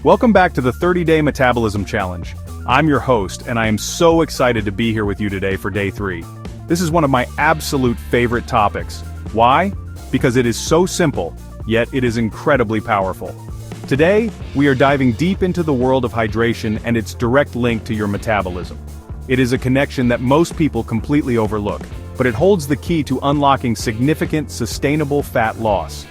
Welcome back to the 30-Day Metabolism Challenge. I'm your host, and I am so excited to be here with you today for day 3. This is one of my absolute favorite topics. Why? Because it is so simple, yet it is incredibly powerful. Today, we are diving deep into the world of hydration and its direct link to your metabolism. It is a connection that most people completely overlook, but it holds the key to unlocking significant, sustainable fat loss.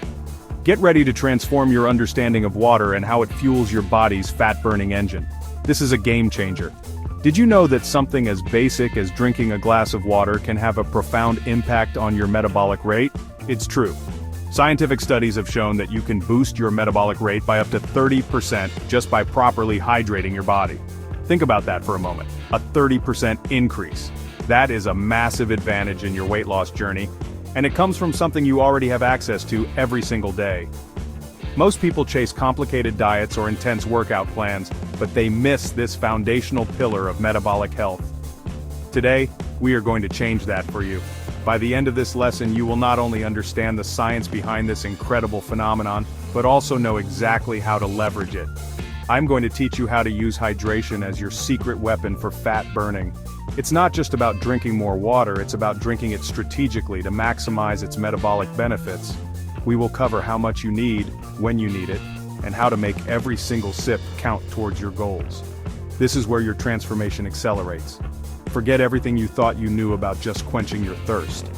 Get ready to transform your understanding of water and how it fuels your body's fat-burning engine. This is a game changer. Did you know that something as basic as drinking a glass of water can have a profound impact on your metabolic rate? It's true. Scientific studies have shown that you can boost your metabolic rate by up to 30% just by properly hydrating your body. Think about that for a moment. A 30% increase. That is a massive advantage in your weight loss journey, and it comes from something you already have access to every single day. Most people chase complicated diets or intense workout plans, but they miss this foundational pillar of metabolic health. Today, we are going to change that for you. By the end of this lesson, you will not only understand the science behind this incredible phenomenon, but also know exactly how to leverage it. I'm going to teach you how to use hydration as your secret weapon for fat burning. It's not just about drinking more water, it's about drinking it strategically to maximize its metabolic benefits. We will cover how much you need, when you need it, and how to make every single sip count towards your goals. This is where your transformation accelerates. Forget everything you thought you knew about just quenching your thirst.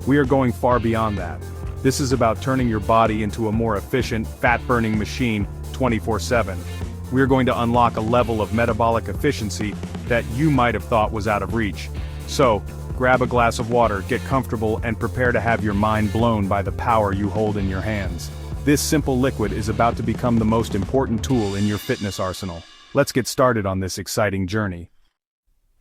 We are going far beyond that. This is about turning your body into a more efficient, fat-burning machine 24/7. We are going to unlock a level of metabolic efficiency that you might have thought was out of reach. So, grab a glass of water, get comfortable, and prepare to have your mind blown by the power you hold in your hands. This simple liquid is about to become the most important tool in your fitness arsenal. Let's get started on this exciting journey.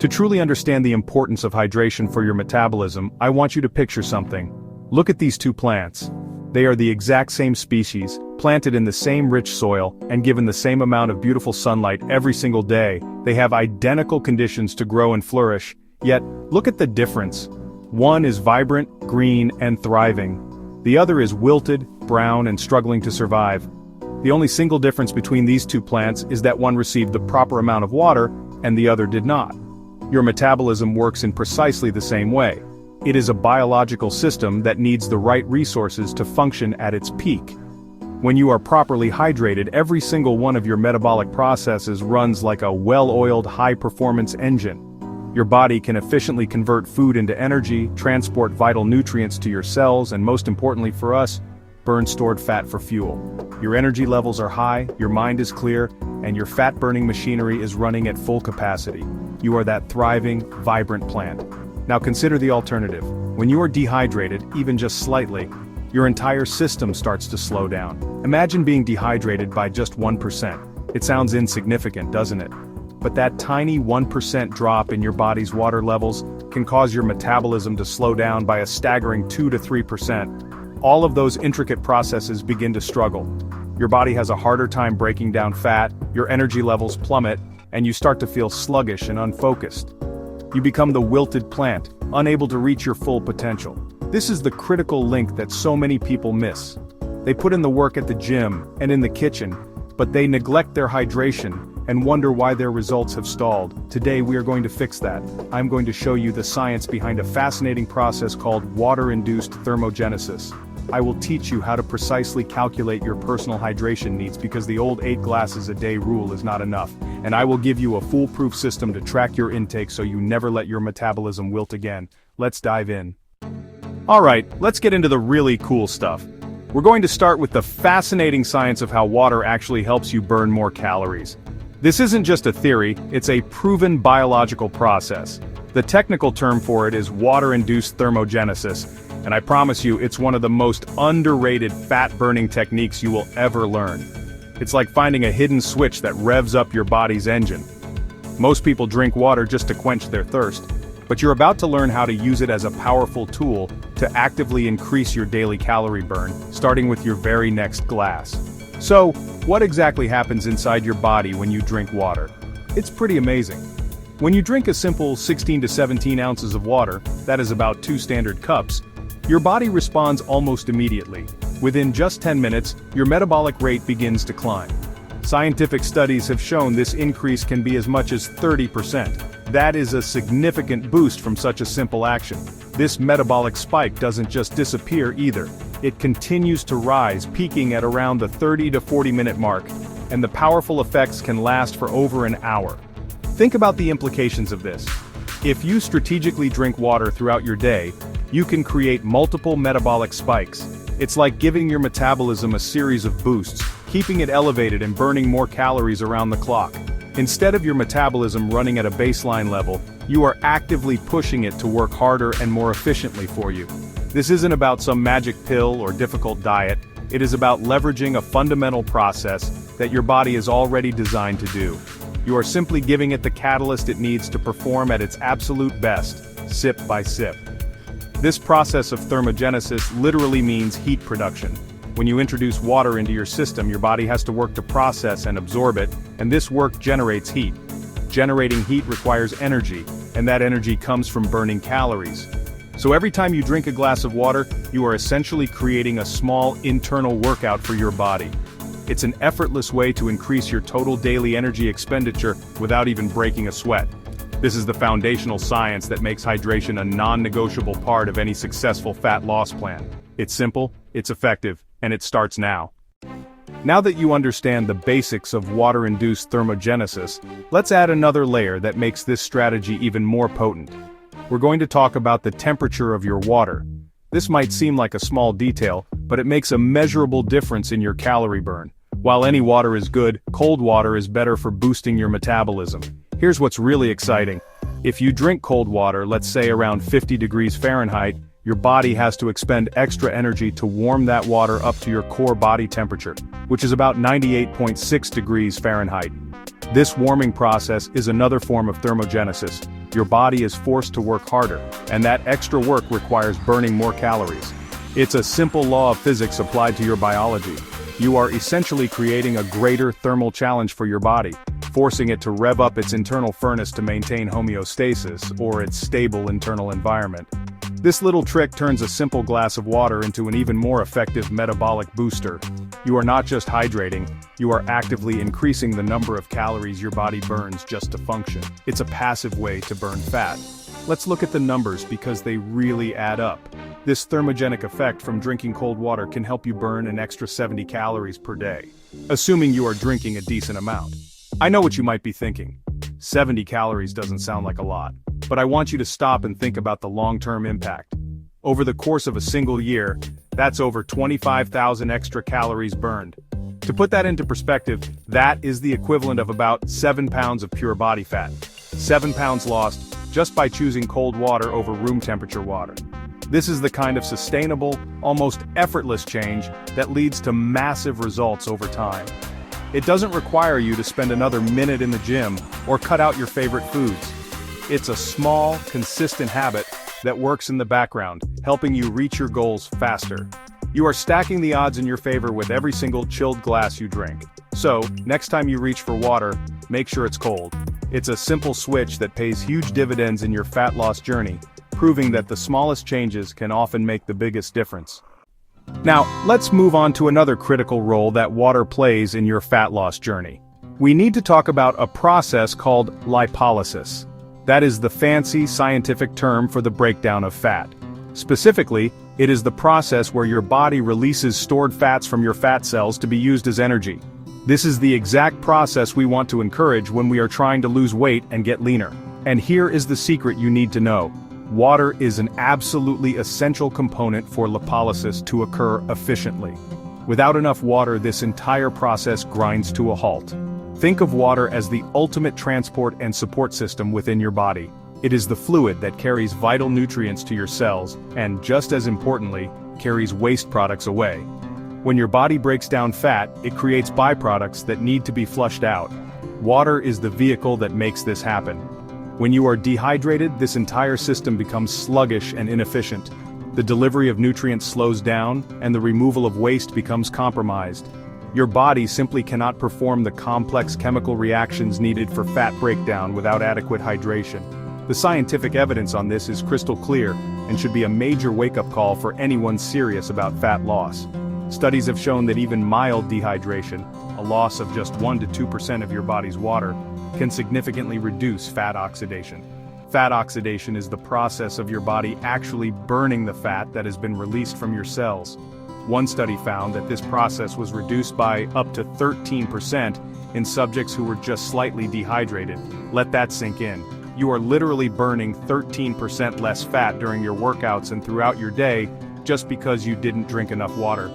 To truly understand the importance of hydration for your metabolism, I want you to picture something. Look at these two plants. They are the exact same species, planted in the same rich soil, and given the same amount of beautiful sunlight every single day. They have identical conditions to grow and flourish, yet, look at the difference. One is vibrant, green, and thriving. The other is wilted, brown, and struggling to survive. The only single difference between these two plants is that one received the proper amount of water, and the other did not. Your metabolism works in precisely the same way. It is a biological system that needs the right resources to function at its peak. When you are properly hydrated, every single one of your metabolic processes runs like a well-oiled, high-performance engine. Your body can efficiently convert food into energy, transport vital nutrients to your cells, and most importantly for us, burn stored fat for fuel. Your energy levels are high, your mind is clear, and your fat-burning machinery is running at full capacity. You are that thriving, vibrant plant. Now consider the alternative. When you are dehydrated, even just slightly, your entire system starts to slow down. Imagine being dehydrated by just 1%. It sounds insignificant, doesn't it? But that tiny 1% drop in your body's water levels can cause your metabolism to slow down by a staggering 2 to 3%. All of those intricate processes begin to struggle. Your body has a harder time breaking down fat, your energy levels plummet, and you start to feel sluggish and unfocused. You become the wilted plant, unable to reach your full potential. This is the critical link that so many people miss. They put in the work at the gym and in the kitchen, but they neglect their hydration and wonder why their results have stalled. Today we are going to fix that. I'm going to show you the science behind a fascinating process called water-induced thermogenesis. I will teach you how to precisely calculate your personal hydration needs because the old 8 glasses a day rule is not enough, and I will give you a foolproof system to track your intake so you never let your metabolism wilt again. Let's dive in. Alright, let's get into the really cool stuff. We're going to start with the fascinating science of how water actually helps you burn more calories. This isn't just a theory, it's a proven biological process. The technical term for it is water-induced thermogenesis, and I promise you it's one of the most underrated fat-burning techniques you will ever learn. It's like finding a hidden switch that revs up your body's engine. Most people drink water just to quench their thirst, but you're about to learn how to use it as a powerful tool to actively increase your daily calorie burn, starting with your very next glass. So, what exactly happens inside your body when you drink water? It's pretty amazing. When you drink a simple 16 to 17 ounces of water, that is about 2 standard cups, your body responds almost immediately. Within just 10 minutes, your metabolic rate begins to climb. Scientific studies have shown this increase can be as much as 30%. That is a significant boost from such a simple action. This metabolic spike doesn't just disappear either. It continues to rise, peaking at around the 30 to 40 minute mark, and the powerful effects can last for over an hour. Think about the implications of this. If you strategically drink water throughout your day, you can create multiple metabolic spikes. It's like giving your metabolism a series of boosts, keeping it elevated and burning more calories around the clock. Instead of your metabolism running at a baseline level, you are actively pushing it to work harder and more efficiently for you. This isn't about some magic pill or difficult diet, it is about leveraging a fundamental process that your body is already designed to do. You are simply giving it the catalyst it needs to perform at its absolute best, sip by sip. This process of thermogenesis literally means heat production. When you introduce water into your system, your body has to work to process and absorb it, and this work generates heat. Generating heat requires energy, and that energy comes from burning calories. So every time you drink a glass of water, you are essentially creating a small internal workout for your body. It's an effortless way to increase your total daily energy expenditure without even breaking a sweat. This is the foundational science that makes hydration a non-negotiable part of any successful fat loss plan. It's simple, it's effective, and it starts now. Now that you understand the basics of water-induced thermogenesis, let's add another layer that makes this strategy even more potent. We're going to talk about the temperature of your water. This might seem like a small detail, but it makes a measurable difference in your calorie burn. While any water is good, cold water is better for boosting your metabolism. Here's what's really exciting. If you drink cold water, let's say around 50 degrees Fahrenheit, your body has to expend extra energy to warm that water up to your core body temperature, which is about 98.6 degrees Fahrenheit. This warming process is another form of thermogenesis. Your body is forced to work harder, and that extra work requires burning more calories. It's a simple law of physics applied to your biology. You are essentially creating a greater thermal challenge for your body, forcing it to rev up its internal furnace to maintain homeostasis, or its stable internal environment. This little trick turns a simple glass of water into an even more effective metabolic booster. You are not just hydrating, you are actively increasing the number of calories your body burns just to function. It's a passive way to burn fat. Let's look at the numbers because they really add up. This thermogenic effect from drinking cold water can help you burn an extra 70 calories per day, assuming you are drinking a decent amount. I know what you might be thinking. 70 calories doesn't sound like a lot, but I want you to stop and think about the long-term impact. Over the course of a single year, that's over 25,000 extra calories burned. To put that into perspective, that is the equivalent of about 7 pounds of pure body fat. 7 pounds lost just by choosing cold water over room temperature water. This is the kind of sustainable, almost effortless change that leads to massive results over time. It doesn't require you to spend another minute in the gym or cut out your favorite foods. It's a small, consistent habit that works in the background, helping you reach your goals faster. You are stacking the odds in your favor with every single chilled glass you drink. So, next time you reach for water, make sure it's cold. It's a simple switch that pays huge dividends in your fat loss journey, proving that the smallest changes can often make the biggest difference. Now, let's move on to another critical role that water plays in your fat loss journey. We need to talk about a process called lipolysis. That is the fancy scientific term for the breakdown of fat. Specifically, it is the process where your body releases stored fats from your fat cells to be used as energy. This is the exact process we want to encourage when we are trying to lose weight and get leaner. And here is the secret you need to know. Water is an absolutely essential component for lipolysis to occur efficiently. Without enough water, this entire process grinds to a halt. Think of water as the ultimate transport and support system within your body. It is the fluid that carries vital nutrients to your cells, and just as importantly, carries waste products away. When your body breaks down fat, it creates byproducts that need to be flushed out. Water is the vehicle that makes this happen. When you are dehydrated, this entire system becomes sluggish and inefficient. The delivery of nutrients slows down, and the removal of waste becomes compromised. Your body simply cannot perform the complex chemical reactions needed for fat breakdown without adequate hydration. The scientific evidence on this is crystal clear, and should be a major wake-up call for anyone serious about fat loss. Studies have shown that even mild dehydration, a loss of just 1 to 2% of your body's water, can significantly reduce fat oxidation. Fat oxidation is the process of your body actually burning the fat that has been released from your cells. One study found that this process was reduced by up to 13% in subjects who were just slightly dehydrated. Let that sink in. You are literally burning 13% less fat during your workouts and throughout your day just because you didn't drink enough water.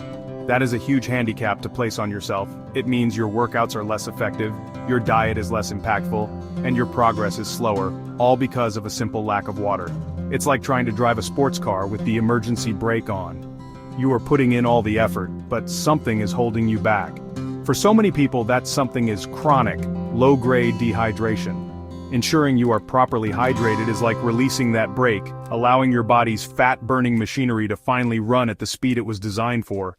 That is a huge handicap to place on yourself. It means your workouts are less effective, your diet is less impactful, and your progress is slower, all because of a simple lack of water. It's like trying to drive a sports car with the emergency brake on. You are putting in all the effort, but something is holding you back. For so many people, that something is chronic, low-grade dehydration. Ensuring you are properly hydrated is like releasing that brake, allowing your body's fat-burning machinery to finally run at the speed it was designed for.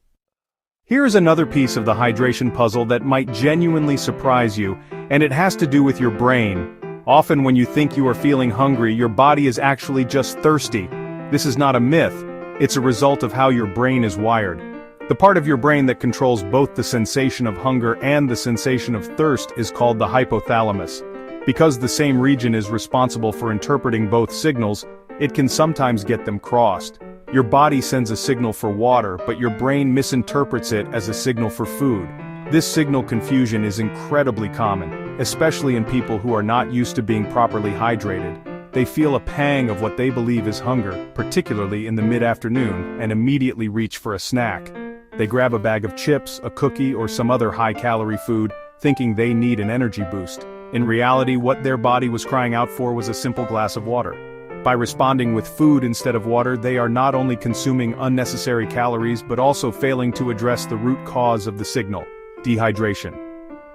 Here is another piece of the hydration puzzle that might genuinely surprise you, and it has to do with your brain. Often when you think you are feeling hungry, your body is actually just thirsty. This is not a myth, it's a result of how your brain is wired. The part of your brain that controls both the sensation of hunger and the sensation of thirst is called the hypothalamus. Because the same region is responsible for interpreting both signals, it can sometimes get them crossed. Your body sends a signal for water, but your brain misinterprets it as a signal for food. This signal confusion is incredibly common, especially in people who are not used to being properly hydrated. They feel a pang of what they believe is hunger, particularly in the mid-afternoon, and immediately reach for a snack. They grab a bag of chips, a cookie, or some other high-calorie food, thinking they need an energy boost. In reality, what their body was crying out for was a simple glass of water. By responding with food instead of water, they are not only consuming unnecessary calories but also failing to address the root cause of the signal: dehydration.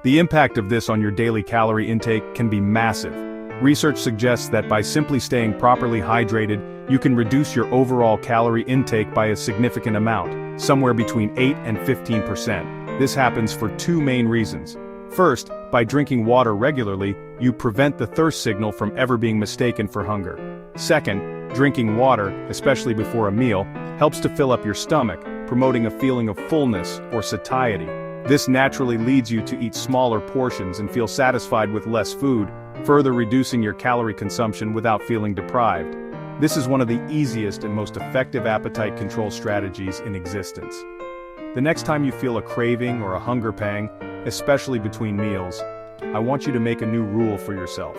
The impact of this on your daily calorie intake can be massive. Research suggests that by simply staying properly hydrated, you can reduce your overall calorie intake by a significant amount, somewhere between 8 and 15%. This happens for two main reasons. First, by drinking water regularly, you prevent the thirst signal from ever being mistaken for hunger. Second, drinking water, especially before a meal, helps to fill up your stomach, promoting a feeling of fullness or satiety. This naturally leads you to eat smaller portions and feel satisfied with less food, further reducing your calorie consumption without feeling deprived. This is one of the easiest and most effective appetite control strategies in existence. The next time you feel a craving or a hunger pang, especially between meals, I want you to make a new rule for yourself.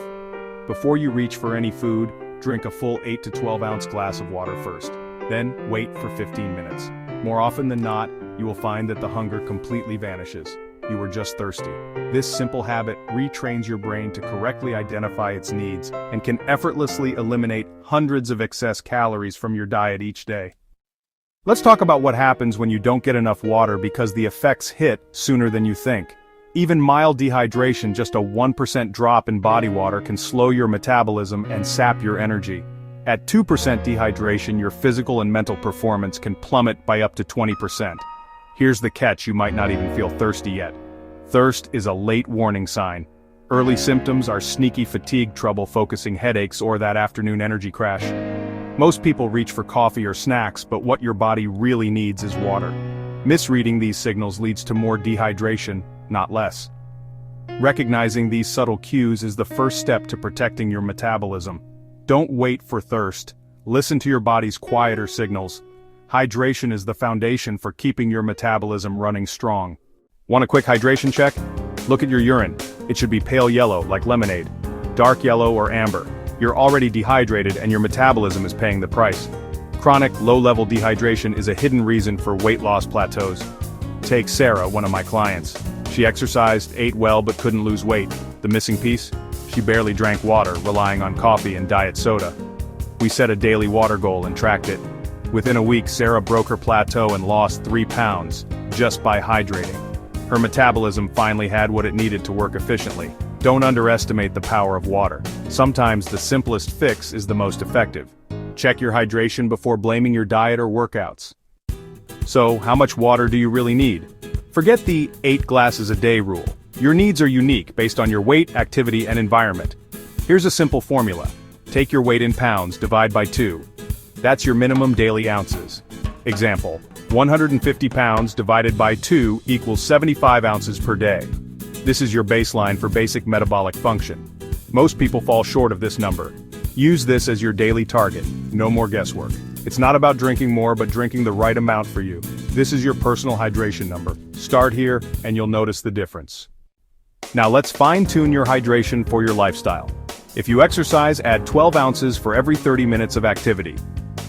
Before you reach for any food, drink a full 8 to 12 ounce glass of water first. Then, wait for 15 minutes. More often than not, you will find that the hunger completely vanishes. You were just thirsty. This simple habit retrains your brain to correctly identify its needs and can effortlessly eliminate hundreds of excess calories from your diet each day. Let's talk about what happens when you don't get enough water, because the effects hit sooner than you think. Even mild dehydration, just a 1% drop in body water, can slow your metabolism and sap your energy. At 2% dehydration, your physical and mental performance can plummet by up to 20%. Here's the catch: you might not even feel thirsty yet. Thirst is a late warning sign. Early symptoms are sneaky fatigue, trouble focusing, headaches, or that afternoon energy crash. Most people reach for coffee or snacks, but what your body really needs is water. Misreading these signals leads to more dehydration, not less. Recognizing these subtle cues is the first step to protecting your metabolism. Don't wait for thirst. Listen to your body's quieter signals. Hydration is the foundation for keeping your metabolism running strong. Want a quick hydration check? Look at your urine. It should be pale yellow, like lemonade, dark yellow or amber. You're already dehydrated and your metabolism is paying the price. Chronic, low-level dehydration is a hidden reason for weight loss plateaus. Take Sarah, one of my clients. She exercised, ate well, but couldn't lose weight. The missing piece? She barely drank water, relying on coffee and diet soda. We set a daily water goal and tracked it. Within a week, Sarah broke her plateau and lost 3 pounds, just by hydrating. Her metabolism finally had what it needed to work efficiently. Don't underestimate the power of water. Sometimes the simplest fix is the most effective. Check your hydration before blaming your diet or workouts. So, how much water do you really need? Forget the 8 glasses a day rule. Your needs are unique based on your weight, activity, and environment. Here's a simple formula. Take your weight in pounds, divide by 2. That's your minimum daily ounces. Example, 150 pounds divided by 2 equals 75 ounces per day. This is your baseline for basic metabolic function. Most people fall short of this number. Use this as your daily target, no more guesswork. It's not about drinking more but drinking the right amount for you. This is your personal hydration number. Start here and you'll notice the difference. Now let's fine-tune your hydration for your lifestyle. If you exercise, add 12 ounces for every 30 minutes of activity.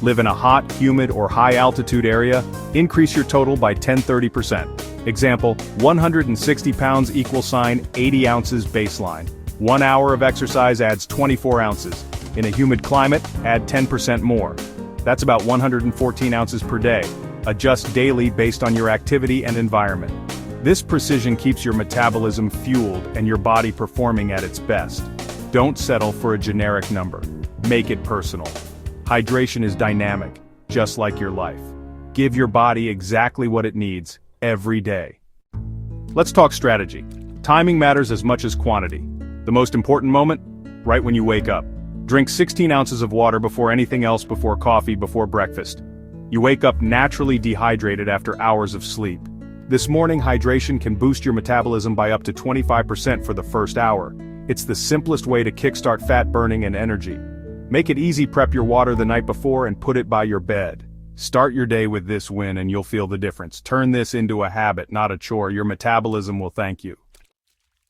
Live in a hot, humid, or high-altitude area, increase your total by 10–30%. Example, 160 pounds =, 80 ounces baseline. 1 hour of exercise adds 24 ounces. In a humid climate, add 10% more. That's about 114 ounces per day. Adjust daily based on your activity and environment. This precision keeps your metabolism fueled and your body performing at its best. Don't settle for a generic number. Make it personal. Hydration is dynamic, just like your life. Give your body exactly what it needs, every day. Let's talk strategy. Timing matters as much as quantity. The most important moment? Right when you wake up. Drink 16 ounces of water before anything else, before coffee, before breakfast. You wake up naturally dehydrated after hours of sleep. This morning hydration can boost your metabolism by up to 25% for the first hour. It's the simplest way to kickstart fat burning and energy. Make it easy, prep your water the night before and put it by your bed. Start your day with this win and you'll feel the difference. Turn this into a habit, not a chore. Your metabolism will thank you.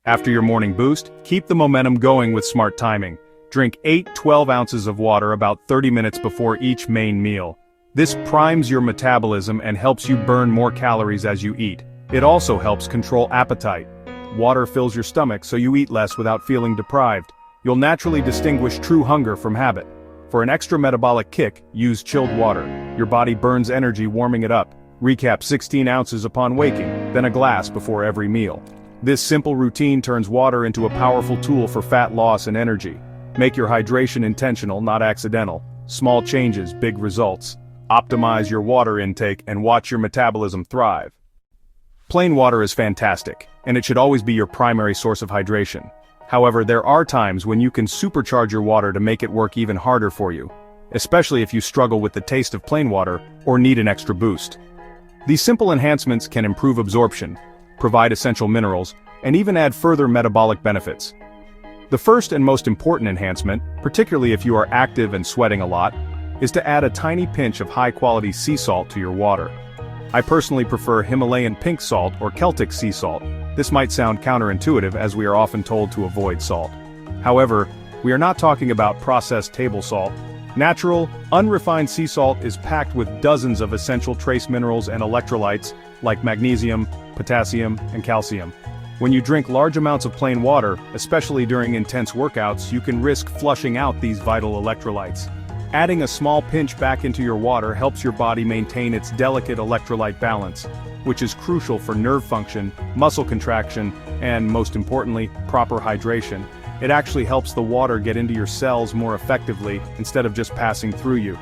After your morning boost, keep the momentum going with smart timing. Drink 8–12 ounces of water about 30 minutes before each main meal. This primes your metabolism and helps you burn more calories as you eat. It also helps control appetite. Water fills your stomach so you eat less without feeling deprived. You'll naturally distinguish true hunger from habit. For an extra metabolic kick, use chilled water. Your body burns energy warming it up. Recap 16 ounces upon waking, then a glass before every meal. This simple routine turns water into a powerful tool for fat loss and energy. Make your hydration intentional, not accidental. Small changes, big results. Optimize your water intake and watch your metabolism thrive. Plain water is fantastic, and it should always be your primary source of hydration. However, there are times when you can supercharge your water to make it work even harder for you, especially if you struggle with the taste of plain water or need an extra boost. These simple enhancements can improve absorption, provide essential minerals, and even add further metabolic benefits. The first and most important enhancement, particularly if you are active and sweating a lot, is to add a tiny pinch of high-quality sea salt to your water. I personally prefer Himalayan pink salt or Celtic sea salt. This might sound counterintuitive as we are often told to avoid salt. However, we are not talking about processed table salt. Natural, unrefined sea salt is packed with dozens of essential trace minerals and electrolytes like magnesium, potassium, and calcium. When you drink large amounts of plain water, especially during intense workouts, you can risk flushing out these vital electrolytes. Adding a small pinch back into your water helps your body maintain its delicate electrolyte balance, which is crucial for nerve function, muscle contraction, and, most importantly, proper hydration. It actually helps the water get into your cells more effectively instead of just passing through you.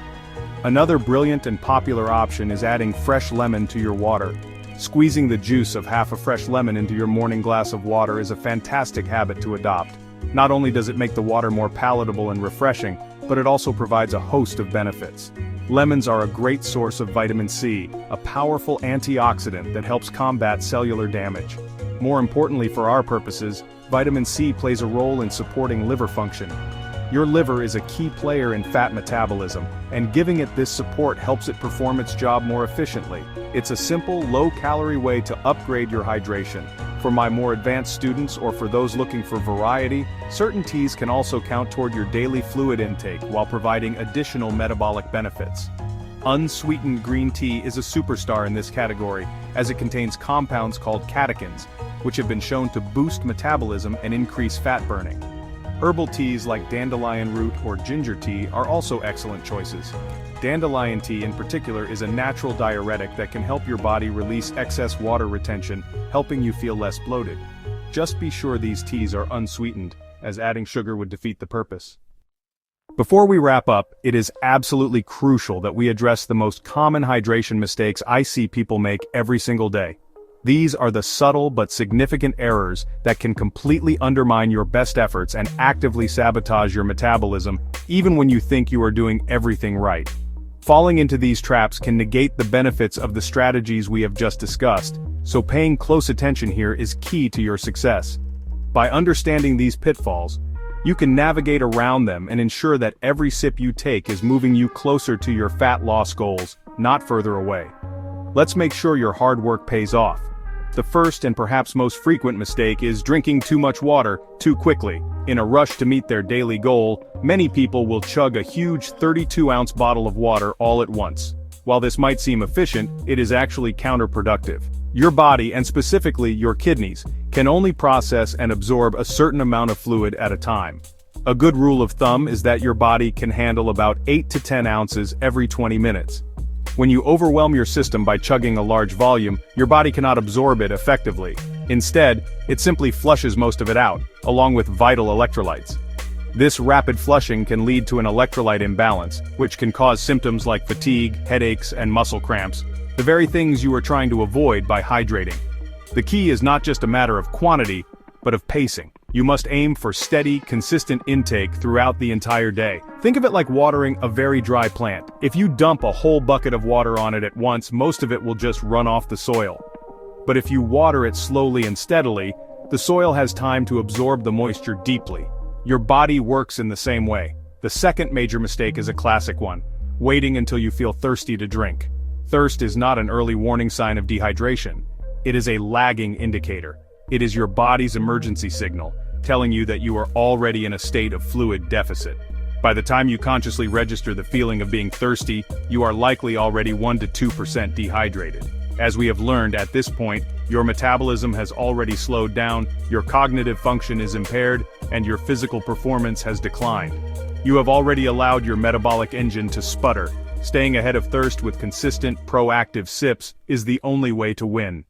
Another brilliant and popular option is adding fresh lemon to your water. Squeezing the juice of half a fresh lemon into your morning glass of water is a fantastic habit to adopt. Not only does it make the water more palatable and refreshing, but it also provides a host of benefits. Lemons are a great source of vitamin C, a powerful antioxidant that helps combat cellular damage. More importantly for our purposes, vitamin C plays a role in supporting liver function. Your liver is a key player in fat metabolism, and giving it this support helps it perform its job more efficiently. It's a simple, low-calorie way to upgrade your hydration. For my more advanced students or for those looking for variety, certain teas can also count toward your daily fluid intake while providing additional metabolic benefits. Unsweetened green tea is a superstar in this category, as it contains compounds called catechins, which have been shown to boost metabolism and increase fat burning. Herbal teas like dandelion root or ginger tea are also excellent choices. Dandelion tea in particular is a natural diuretic that can help your body release excess water retention, helping you feel less bloated. Just be sure these teas are unsweetened, as adding sugar would defeat the purpose. Before we wrap up, it is absolutely crucial that we address the most common hydration mistakes I see people make every single day. These are the subtle but significant errors that can completely undermine your best efforts and actively sabotage your metabolism, even when you think you are doing everything right. Falling into these traps can negate the benefits of the strategies we have just discussed, so paying close attention here is key to your success. By understanding these pitfalls, you can navigate around them and ensure that every sip you take is moving you closer to your fat loss goals, not further away. Let's make sure your hard work pays off. The first and perhaps most frequent mistake is drinking too much water too quickly. In a rush to meet their daily goal, many people will chug a huge 32-ounce bottle of water all at once. While this might seem efficient, it is actually counterproductive. Your body, and specifically your kidneys, can only process and absorb a certain amount of fluid at a time. A good rule of thumb is that your body can handle about 8 to 10 ounces every 20 minutes. When you overwhelm your system by chugging a large volume, your body cannot absorb it effectively. Instead, it simply flushes most of it out, along with vital electrolytes. This rapid flushing can lead to an electrolyte imbalance, which can cause symptoms like fatigue, headaches, and muscle cramps, the very things you are trying to avoid by hydrating. The key is not just a matter of quantity, but of pacing. You must aim for steady, consistent intake throughout the entire day. Think of it like watering a very dry plant. If you dump a whole bucket of water on it at once, most of it will just run off the soil. But if you water it slowly and steadily, the soil has time to absorb the moisture deeply. Your body works in the same way. The second major mistake is a classic one: waiting until you feel thirsty to drink. Thirst is not an early warning sign of dehydration. It is a lagging indicator. It is your body's emergency signal, telling you that you are already in a state of fluid deficit. By the time you consciously register the feeling of being thirsty, you are likely already 1 to 2% dehydrated. As we have learned at this point, your metabolism has already slowed down, your cognitive function is impaired, and your physical performance has declined. You have already allowed your metabolic engine to sputter. Staying ahead of thirst with consistent, proactive sips is the only way to win.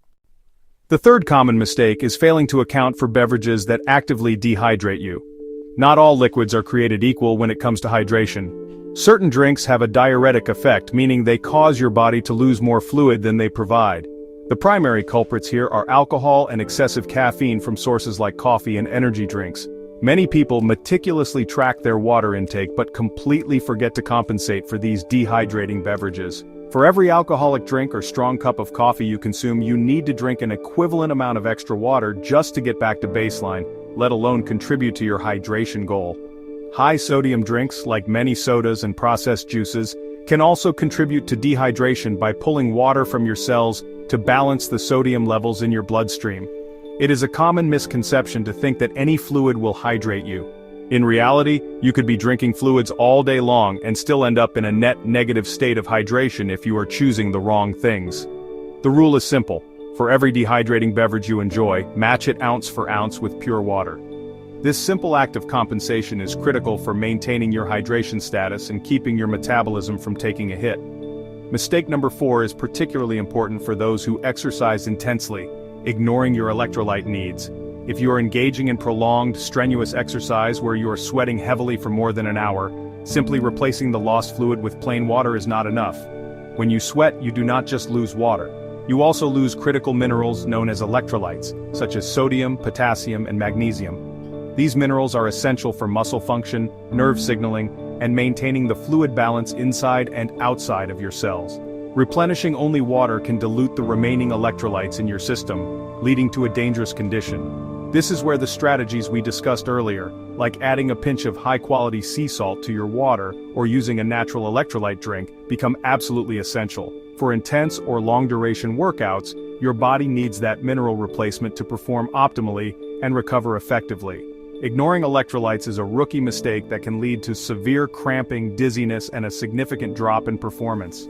The third common mistake is failing to account for beverages that actively dehydrate you. Not all liquids are created equal when it comes to hydration. Certain drinks have a diuretic effect, meaning they cause your body to lose more fluid than they provide. The primary culprits here are alcohol and excessive caffeine from sources like coffee and energy drinks. Many people meticulously track their water intake but completely forget to compensate for these dehydrating beverages. For every alcoholic drink or strong cup of coffee you consume, you need to drink an equivalent amount of extra water just to get back to baseline, let alone contribute to your hydration goal. High-sodium drinks, like many sodas and processed juices, can also contribute to dehydration by pulling water from your cells to balance the sodium levels in your bloodstream. It is a common misconception to think that any fluid will hydrate you. In reality, you could be drinking fluids all day long and still end up in a net negative state of hydration if you are choosing the wrong things. The rule is simple: for every dehydrating beverage you enjoy, match it ounce for ounce with pure water. This simple act of compensation is critical for maintaining your hydration status and keeping your metabolism from taking a hit. Mistake number 4 is particularly important for those who exercise intensely, ignoring your electrolyte needs. If you are engaging in prolonged, strenuous exercise where you are sweating heavily for more than an hour, simply replacing the lost fluid with plain water is not enough. When you sweat, you do not just lose water. You also lose critical minerals known as electrolytes, such as sodium, potassium, and magnesium. These minerals are essential for muscle function, nerve signaling, and maintaining the fluid balance inside and outside of your cells. Replenishing only water can dilute the remaining electrolytes in your system, leading to a dangerous condition. This is where the strategies we discussed earlier, like adding a pinch of high-quality sea salt to your water or using a natural electrolyte drink, become absolutely essential. For intense or long-duration workouts, your body needs that mineral replacement to perform optimally and recover effectively. Ignoring electrolytes is a rookie mistake that can lead to severe cramping, dizziness, and a significant drop in performance.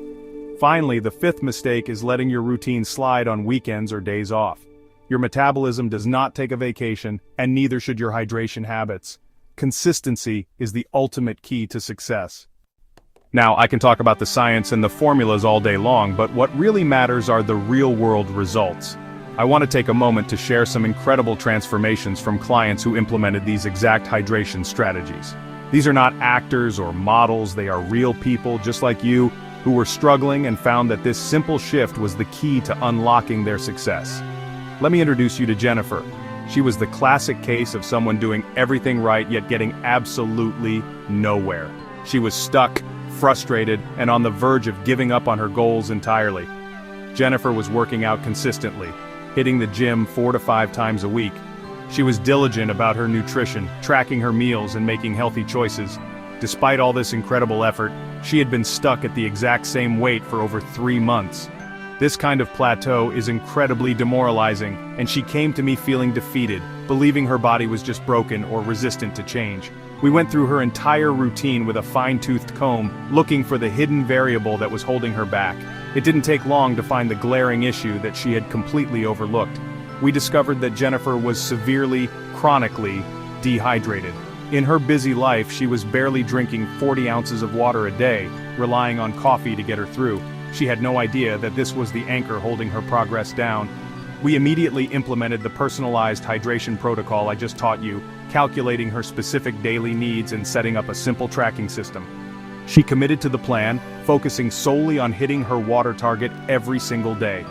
Finally, the 5th mistake is letting your routine slide on weekends or days off. Your metabolism does not take a vacation, and neither should your hydration habits. Consistency is the ultimate key to success. Now, I can talk about the science and the formulas all day long, but what really matters are the real-world results. I want to take a moment to share some incredible transformations from clients who implemented these exact hydration strategies. These are not actors or models, they are real people just like you who were struggling and found that this simple shift was the key to unlocking their success. Let me introduce you to Jennifer. She was the classic case of someone doing everything right yet getting absolutely nowhere. She was stuck, frustrated, and on the verge of giving up on her goals entirely. Jennifer was working out consistently, hitting the gym 4 to 5 times a week. She was diligent about her nutrition, tracking her meals and making healthy choices. Despite all this incredible effort, she had been stuck at the exact same weight for over 3 months. This kind of plateau is incredibly demoralizing, and she came to me feeling defeated, believing her body was just broken or resistant to change. We went through her entire routine with a fine-toothed comb, looking for the hidden variable that was holding her back. It didn't take long to find the glaring issue that she had completely overlooked. We discovered that Jennifer was severely, chronically dehydrated. In her busy life, she was barely drinking 40 ounces of water a day, relying on coffee to get her through. She had no idea that this was the anchor holding her progress down. We immediately implemented the personalized hydration protocol I just taught you, calculating her specific daily needs and setting up a simple tracking system. She committed to the plan, focusing solely on hitting her water target every single day.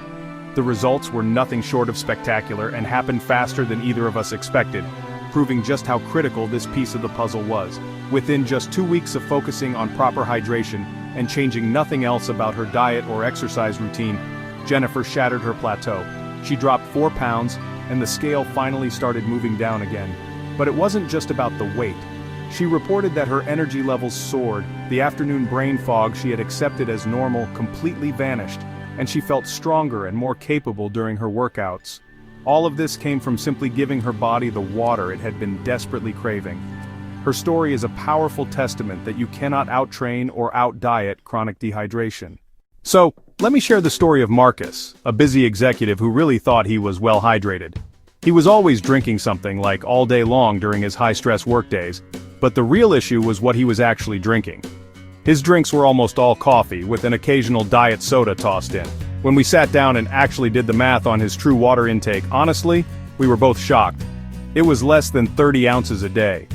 The results were nothing short of spectacular and happened faster than either of us expected, proving just how critical this piece of the puzzle was. Within just 2 weeks of focusing on proper hydration and changing nothing else about her diet or exercise routine, Jennifer shattered her plateau. She dropped 4 pounds, and the scale finally started moving down again. But it wasn't just about the weight. She reported that her energy levels soared, the afternoon brain fog she had accepted as normal completely vanished, and she felt stronger and more capable during her workouts. All of this came from simply giving her body the water it had been desperately craving. Her story is a powerful testament that you cannot out-train or out-diet chronic dehydration. So, let me share the story of Marcus, a busy executive who really thought he was well hydrated. He was always drinking something like all day long during his high-stress workdays, but the real issue was what he was actually drinking. His drinks were almost all coffee, with an occasional diet soda tossed in. When we sat down and actually did the math on his true water intake, honestly, we were both shocked. It was less than 30 ounces a day.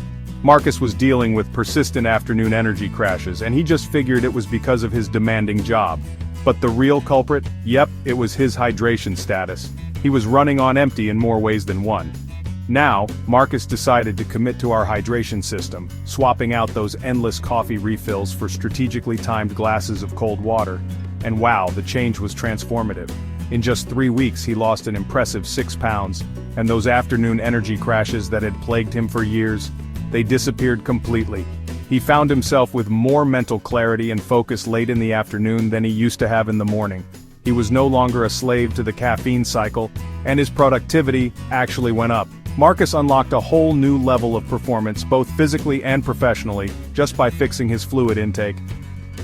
Marcus was dealing with persistent afternoon energy crashes, and he just figured it was because of his demanding job. But the real culprit? Yep, it was his hydration status. He was running on empty in more ways than one. Now, Marcus decided to commit to our hydration system, swapping out those endless coffee refills for strategically timed glasses of cold water. And wow, the change was transformative. In just 3 weeks he lost an impressive 6 pounds, and those afternoon energy crashes that had plagued him for years, they disappeared completely. He found himself with more mental clarity and focus late in the afternoon than he used to have in the morning. He was no longer a slave to the caffeine cycle, and his productivity actually went up. Marcus unlocked a whole new level of performance, both physically and professionally, just by fixing his fluid intake.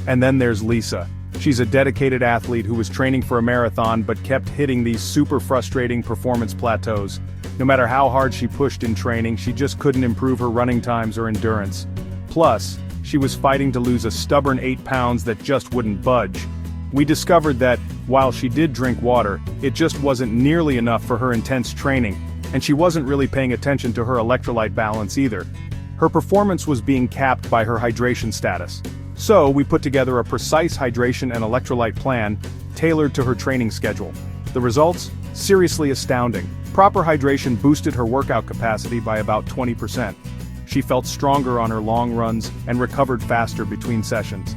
And then there's Lisa. She's a dedicated athlete who was training for a marathon but kept hitting these super frustrating performance plateaus. No matter how hard she pushed in training, she just couldn't improve her running times or endurance. Plus, she was fighting to lose a stubborn 8 pounds that just wouldn't budge. We discovered that, while she did drink water, it just wasn't nearly enough for her intense training, and she wasn't really paying attention to her electrolyte balance either. Her performance was being capped by her hydration status. So, we put together a precise hydration and electrolyte plan, tailored to her training schedule. The results? Seriously astounding. Proper hydration boosted her workout capacity by about 20%. She felt stronger on her long runs and recovered faster between sessions.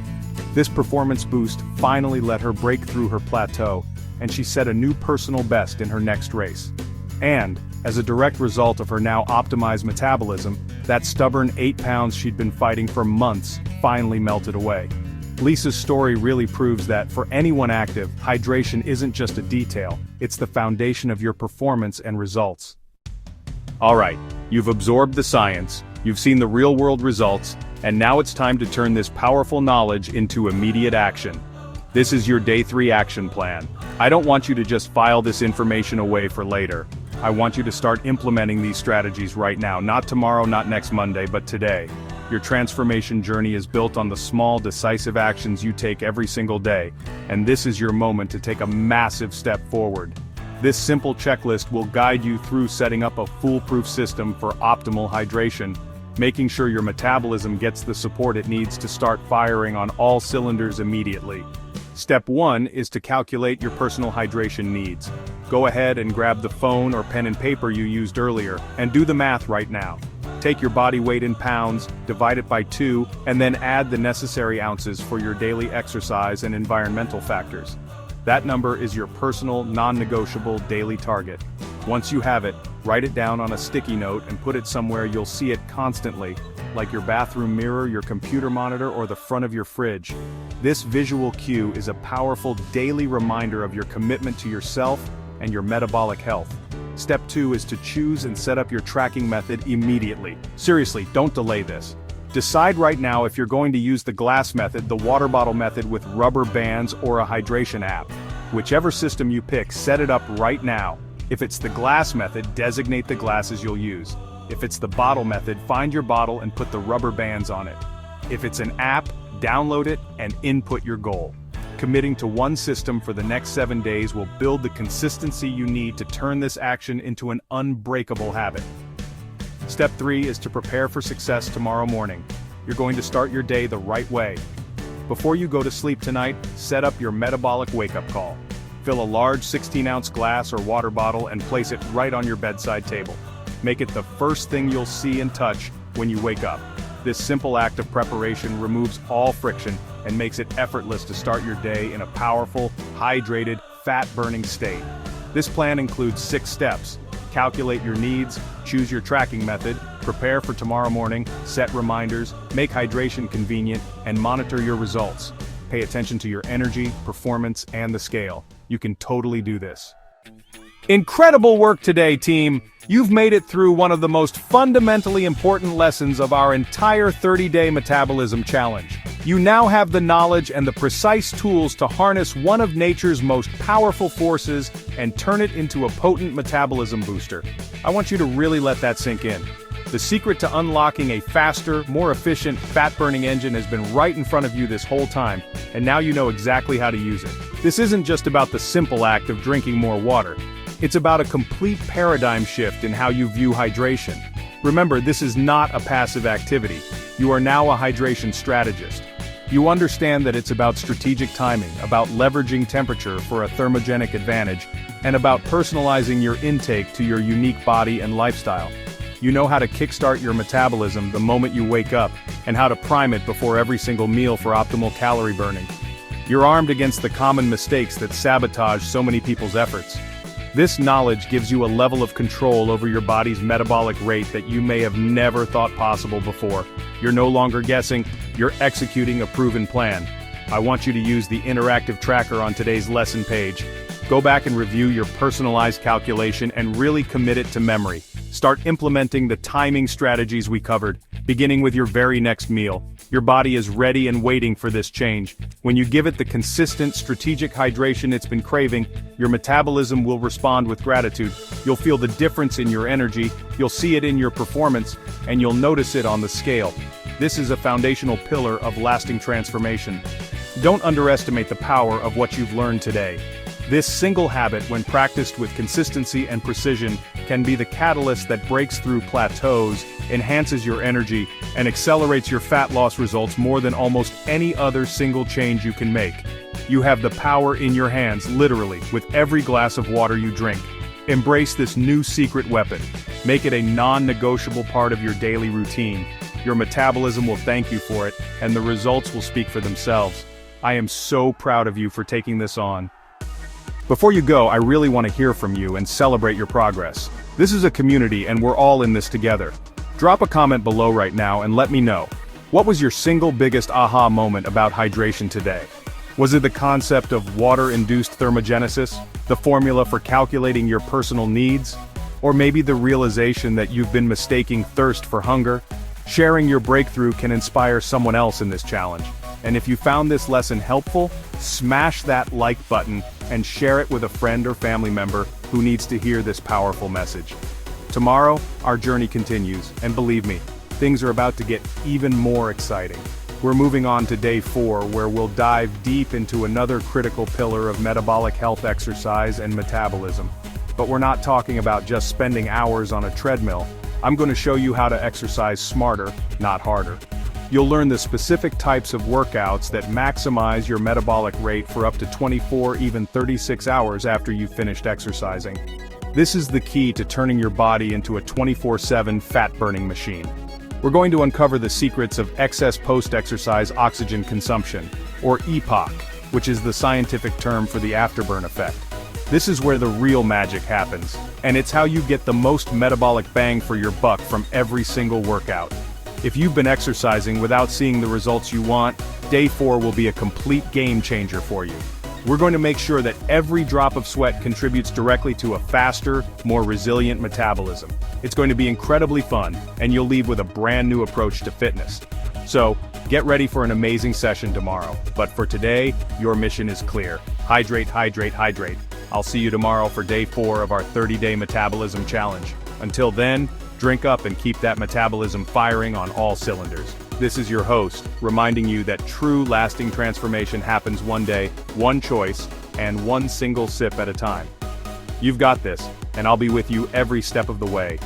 This performance boost finally let her break through her plateau, and she set a new personal best in her next race. And, as a direct result of her now optimized metabolism, that stubborn 8 pounds she'd been fighting for months finally melted away. Lisa's story really proves that, for anyone active, hydration isn't just a detail, it's the foundation of your performance and results. Alright, you've absorbed the science, you've seen the real-world results, and now it's time to turn this powerful knowledge into immediate action. This is your Day 3 action plan. I don't want you to just file this information away for later. I want you to start implementing these strategies right now, not tomorrow, not next Monday, but today. Your transformation journey is built on the small, decisive actions you take every single day, and this is your moment to take a massive step forward. This simple checklist will guide you through setting up a foolproof system for optimal hydration, making sure your metabolism gets the support it needs to start firing on all cylinders immediately. Step 1 is to calculate your personal hydration needs. Go ahead and grab the phone or pen and paper you used earlier, and do the math right now. Take your body weight in pounds, divide it by 2, and then add the necessary ounces for your daily exercise and environmental factors. That number is your personal, non-negotiable daily target. Once you have it, write it down on a sticky note and put it somewhere you'll see it constantly, like your bathroom mirror, your computer monitor, or the front of your fridge. This visual cue is a powerful daily reminder of your commitment to yourself and your metabolic health. Step 2 is to choose and set up your tracking method immediately. Seriously, don't delay this. Decide right now if you're going to use the glass method, the water bottle method with rubber bands, or a hydration app. Whichever system you pick, set it up right now. If it's the glass method, designate the glasses you'll use. If it's the bottle method, find your bottle and put the rubber bands on it. If it's an app, download it and input your goal. Committing to one system for the next 7 days will build the consistency you need to turn this action into an unbreakable habit. Step 3 is to prepare for success tomorrow morning. You're going to start your day the right way. Before you go to sleep tonight, set up your metabolic wake-up call. Fill a large 16-ounce glass or water bottle and place it right on your bedside table. Make it the first thing you'll see and touch when you wake up. This simple act of preparation removes all friction and makes it effortless to start your day in a powerful, hydrated, fat-burning state. This plan includes 6 steps. Calculate your needs, choose your tracking method, prepare for tomorrow morning, set reminders, make hydration convenient, and monitor your results. Pay attention to your energy, performance, and the scale. You can totally do this. Incredible work today, team! You've made it through one of the most fundamentally important lessons of our entire 30-day metabolism challenge. You now have the knowledge and the precise tools to harness one of nature's most powerful forces and turn it into a potent metabolism booster. I want you to really let that sink in. The secret to unlocking a faster, more efficient, fat-burning engine has been right in front of you this whole time, and now you know exactly how to use it. This isn't just about the simple act of drinking more water. It's about a complete paradigm shift in how you view hydration. Remember, this is not a passive activity. You are now a hydration strategist. You understand that it's about strategic timing, about leveraging temperature for a thermogenic advantage, and about personalizing your intake to your unique body and lifestyle. You know how to kickstart your metabolism the moment you wake up, and how to prime it before every single meal for optimal calorie burning. You're armed against the common mistakes that sabotage so many people's efforts. This knowledge gives you a level of control over your body's metabolic rate that you may have never thought possible before. You're no longer guessing, you're executing a proven plan. I want you to use the interactive tracker on today's lesson page. Go back and review your personalized calculation and really commit it to memory. Start implementing the timing strategies we covered, beginning with your very next meal. Your body is ready and waiting for this change. When you give it the consistent, strategic hydration it's been craving, your metabolism will respond with gratitude. You'll feel the difference in your energy, you'll see it in your performance, and you'll notice it on the scale. This is a foundational pillar of lasting transformation. Don't underestimate the power of what you've learned today. This single habit, when practiced with consistency and precision, can be the catalyst that breaks through plateaus, enhances your energy, and accelerates your fat loss results more than almost any other single change you can make. You have the power in your hands, literally, with every glass of water you drink. Embrace this new secret weapon. Make it a non-negotiable part of your daily routine. Your metabolism will thank you for it, and the results will speak for themselves. I am so proud of you for taking this on. Before you go, I really want to hear from you and celebrate your progress. This is a community and we're all in this together. Drop a comment below right now and let me know. What was your single biggest aha moment about hydration today? Was it the concept of water-induced thermogenesis, the formula for calculating your personal needs? Or maybe the realization that you've been mistaking thirst for hunger? Sharing your breakthrough can inspire someone else in this challenge. And if you found this lesson helpful, smash that like button and share it with a friend or family member who needs to hear this powerful message. Tomorrow, our journey continues, and believe me, things are about to get even more exciting. We're moving on to day 4, where we'll dive deep into another critical pillar of metabolic health: exercise and metabolism. But we're not talking about just spending hours on a treadmill. I'm going to show you how to exercise smarter, not harder. You'll learn the specific types of workouts that maximize your metabolic rate for up to 24, even 36 hours after you've finished exercising. This is the key to turning your body into a 24/7 fat-burning machine. We're going to uncover the secrets of excess post-exercise oxygen consumption, or EPOC, which is the scientific term for the afterburn effect. This is where the real magic happens, and it's how you get the most metabolic bang for your buck from every single workout. If you've been exercising without seeing the results you want, day 4 will be a complete game changer for you. We're going to make sure that every drop of sweat contributes directly to a faster, more resilient metabolism. It's going to be incredibly fun, and you'll leave with a brand new approach to fitness. So, get ready for an amazing session tomorrow. But for today, your mission is clear. Hydrate, hydrate, hydrate. I'll see you tomorrow for day 4 of our 30-day metabolism challenge. Until then, drink up and keep that metabolism firing on all cylinders. This is your host, reminding you that true lasting transformation happens one day, one choice, and one single sip at a time. You've got this, and I'll be with you every step of the way.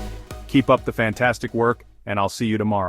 Keep up the fantastic work, and I'll see you tomorrow.